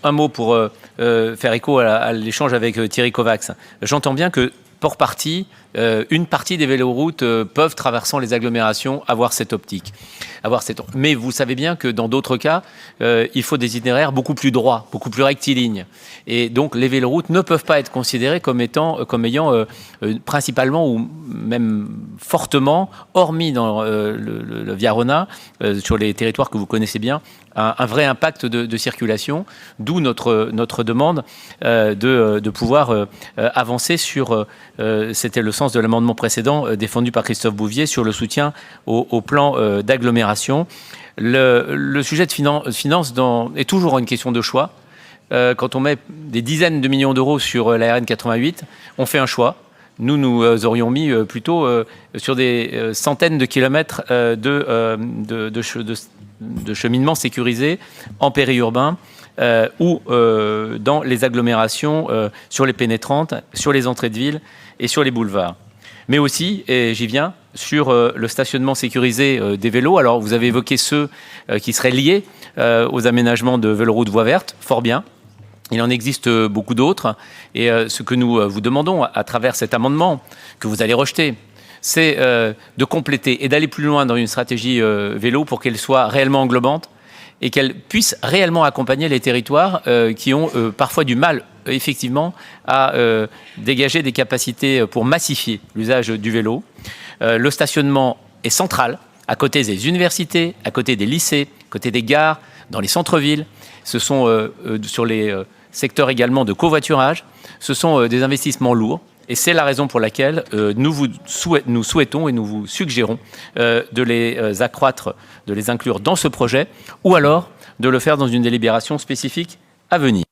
Un mot pour faire écho à l'échange avec Thierry Kovacs. J'entends bien que, pour partie, une partie des véloroutes peuvent, traversant les agglomérations, avoir cette optique. Mais vous savez bien que dans d'autres cas, il faut des itinéraires beaucoup plus droits, beaucoup plus rectilignes. Et donc, les véloroutes ne peuvent pas être considérées comme ayant principalement ou même fortement, hormis dans le Via-Rhôna, sur les territoires que vous connaissez bien, un vrai impact de circulation, d'où notre demande de pouvoir avancer sur, c'était le sens de l'amendement précédent défendu par Christophe Bouvier, sur le soutien au plan d'agglomération. Le sujet de finance est toujours une question de choix. Quand on met des dizaines de millions d'euros sur la RN 88, on fait un choix. Nous aurions mis plutôt sur des centaines de kilomètres de cheminement sécurisé en périurbain ou dans les agglomérations, sur les pénétrantes, sur les entrées de ville et sur les boulevards. Mais aussi, et j'y viens, sur le stationnement sécurisé des vélos. Alors, vous avez évoqué ceux qui seraient liés aux aménagements de véloroutes voies vertes, fort bien. Il en existe beaucoup d'autres. Et ce que nous vous demandons à travers cet amendement, que vous allez rejeter, c'est de compléter et d'aller plus loin dans une stratégie vélo pour qu'elle soit réellement englobante et qu'elle puisse réellement accompagner les territoires qui ont parfois du mal, effectivement, à dégager des capacités pour massifier l'usage du vélo. Le stationnement est central, à côté des universités, à côté des lycées, à côté des gares, dans les centres-villes. Ce sont sur les secteurs également de covoiturage. Ce sont des investissements lourds. Et c'est la raison pour laquelle nous souhaitons et nous vous suggérons de les accroître, de les inclure dans ce projet, ou alors de le faire dans une délibération spécifique à venir.